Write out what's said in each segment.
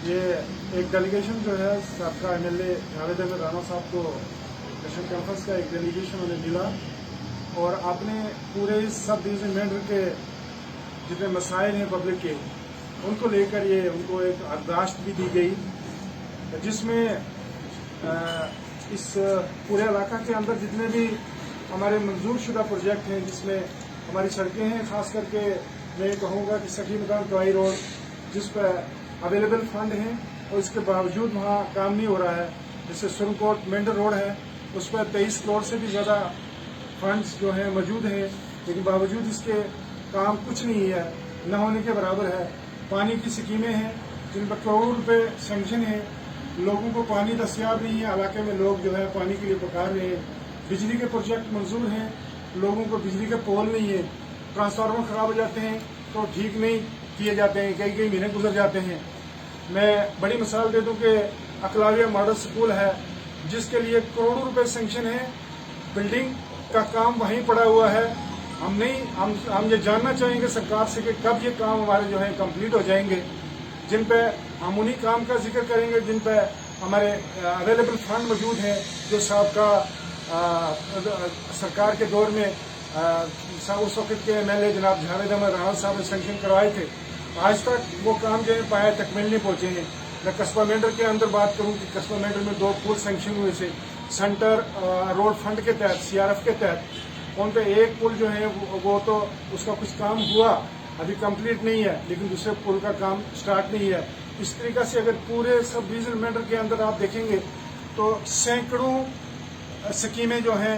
یہ ایک ڈیلیگیشن جو ہے سابقہ MLA جاوید احمد رانا صاحب کو نیشنل کانفرنس کا ایک ڈیلیگیشن انہیں ملا اور آپ نے پورے سب ڈویژن مینڈر کے جتنے مسائل ہیں پبلک کے ان کو لے کر یہ ان کو ایک یادداشت بھی دی گئی جس میں اس پورے علاقہ کے اندر جتنے بھی ہمارے منظور شدہ پروجیکٹ ہیں جس میں ہماری سڑکیں ہیں، خاص کر کے میں کہوں گا کہ سکی مکان ٹوائی روڈ جس پہ اویلیبل فنڈ ہیں اور اس کے باوجود وہاں کام نہیں ہو رہا ہے، جیسے سرنکوٹ مینڈر روڈ ہے اس پہ 23 کروڑ سے بھی زیادہ فنڈز جو ہیں موجود ہیں، لیکن باوجود اس کے کام کچھ نہیں ہے، نہ ہونے کے برابر ہے۔ پانی کی سکیمیں ہیں جن پر کروڑوں روپے سینکشن ہیں، لوگوں کو پانی دستیاب نہیں ہے، علاقے میں لوگ جو ہے پانی کے لیے پکار رہے ہیں۔ بجلی کے پروجیکٹ منظور ہیں، لوگوں کو بجلی کے پول نہیں ہے، ٹرانسفارمر خراب ہو جاتے ہیں تو ٹھیک نہیں کیے جاتے ہیں، کئی مہینے گزر جاتے ہیں۔ میں بڑی مثال دے دوں کہ اکلاویہ ماڈل سکول ہے جس کے لیے کروڑوں روپے سینکشن ہے، بلڈنگ کا کام وہیں پڑا ہوا ہے۔ ہم یہ جاننا چاہیں گے سرکار سے کہ کب یہ کام ہمارے جو ہے کمپلیٹ ہو جائیں گے، جن پہ ہم انہی کام کا ذکر کریں گے جن پہ ہمارے اویلیبل فنڈ موجود ہیں، جو سابقہ سرکار کے دور میں اس وقت کے MLA جناب جاوید احمد رانا صاحب نے سینکشن کروائے تھے۔ آج تک وہ کام جو ہے پایا تکمیل نہیں پہنچے ہیں۔ میں قصبہ مینڈر کے اندر بات کروں کہ قصبہ مینڈر میں 2 پل سینکشن ہوئے تھے سینٹر روڈ فنڈ کے تحت، CRF کے تحت۔ ان پہ ایک پل جو ہے وہ تو اس کا کچھ کام ہوا، ابھی کمپلیٹ نہیں ہے، لیکن دوسرے پل کا کام سٹارٹ نہیں ہے۔ اس طریقہ سے اگر پورے سب ڈویژن مینڈر کے اندر آپ دیکھیں گے تو سینکڑوں سکیمیں جو ہیں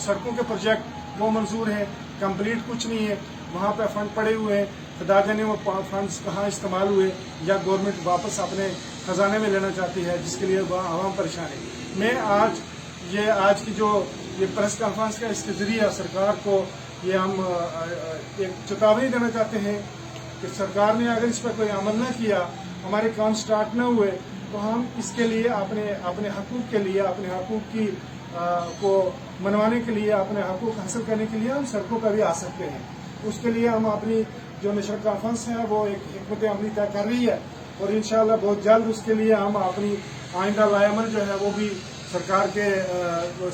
سڑکوں کے پروجیکٹ وہ منظور ہیں، کمپلیٹ کچھ نہیں ہے، وہاں پہ فنڈ پڑے ہوئے ہیں، خدا جانے وہ فنڈز کہاں استعمال ہوئے یا گورنمنٹ واپس اپنے خزانے میں لینا چاہتی ہے، جس کے لیے عوام پریشان ہے۔ میں آج کی جو یہ پریس کانفرنس کا اس کے ذریعے سرکار کو یہ ہم ایک چیتاونی دینا چاہتے ہیں کہ سرکار نے اگر اس پہ کوئی عمل نہ کیا، ہمارے کام سٹارٹ نہ ہوئے تو ہم اس کے لیے اپنے حقوق کے لیے، اپنے حقوق کی کو منوانے کے لیے، اپنے حقوق حاصل کرنے کے لیے ہم سڑکوں پر بھی آ سکتے ہیں۔ اس کے لیے ہم اپنی جو نیشنل کانفرنس ہے وہ ایک حکمت عملی طے کر رہی ہے اور انشاءاللہ بہت جلد اس کے لیے ہم اپنی آئندہ لائے عمل جو ہے وہ بھی سرکار کے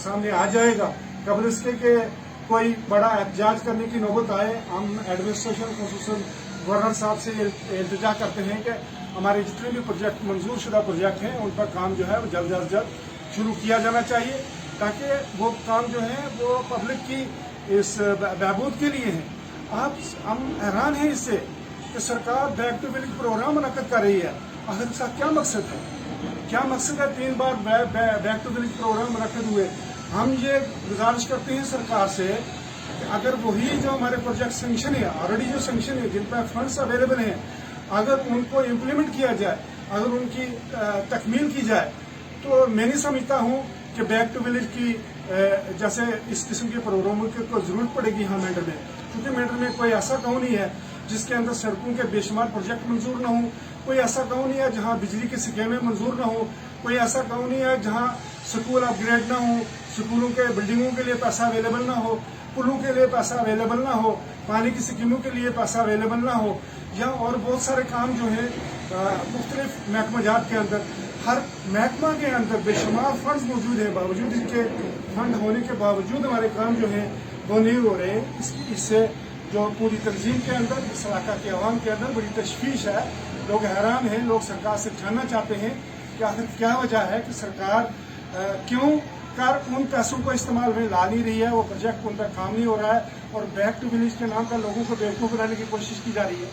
سامنے آ جائے گا۔ قبل اس کے کہ کوئی بڑا احتجاج کرنے کی نوبت آئے، ہم ایڈمنسٹریشن خصوصاً گورنر صاحب سے التجا کرتے ہیں کہ ہمارے جتنے بھی پروجیکٹ منظور شدہ پروجیکٹ ہیں ان پر کام جو ہے وہ جلد از جلد شروع کیا جانا چاہیے، تاکہ وہ کام جو ہے وہ پبلک کی اس بہبود کے لیے ہیں۔ ہم حیران ہیں اس سے کہ سرکار بیک ٹو ولیج پروگرام منعقد کر رہی ہے، آخر اس کا کیا مقصد ہے؟ کیا مقصد ہے 3 بار بیک ٹو ولیج پروگرام منعقد ہوئے؟ ہم یہ گزارش کرتے ہیں سرکار سے کہ اگر وہی جو ہمارے پروجیکٹ سینکشن ہے، آلریڈی جو سینکشن ہے، جن پہ فنڈس اویلیبل ہیں، اگر ان کو امپلیمنٹ کیا جائے، اگر ان کی تکمیل کی جائے، تو میں نہیں سمجھتا ہوں کہ بیک ٹو ولیج کی جیسے اس قسم کے پروگراموں کی کوئی ضرورت پڑے گی مینڈر میں، کیونکہ مینڈر میں کوئی ایسا گاؤں نہیں ہے جس کے اندر سڑکوں کے بے شمار پروجیکٹ منظور نہ ہوں، کوئی ایسا گاؤں نہیں ہے جہاں بجلی کی سکیمیں منظور نہ ہوں، کوئی ایسا گاؤں نہیں ہے جہاں سکول اپ گریڈ نہ ہوں، سکولوں کے بلڈنگوں کے لیے پیسہ اویلیبل نہ ہو، پلوں کے لیے پیسہ اویلیبل نہ ہو، پانی کی سکیموں کے لیے پیسہ اویلیبل نہ ہو، یا اور بہت سارے کام جو ہیں مختلف محکمہ جات کے اندر، ہر محکمہ کے اندر بے شمار فنڈز موجود ہیں، باوجود ان کے فنڈ ہونے کے باوجود ہمارے کام جو ہیں وہ نہیں ہو رہے ہیں۔ اس سے جو پوری تنظیم کے اندر، اس علاقہ کے عوام کے اندر بڑی تشویش ہے، لوگ حیران ہیں، لوگ سرکار سے جاننا چاہتے ہیں کہ آخر کیا وجہ ہے کہ سرکار کیوں ان پیسوں کو استعمال میں لا نہیں رہی ہے، وہ پروجیکٹ ان پہ کام نہیں ہو رہا ہے اور بیک ٹو ولیج کے نام پر لوگوں کو بیوقوف بنانے کی کوشش کی جا رہی ہے۔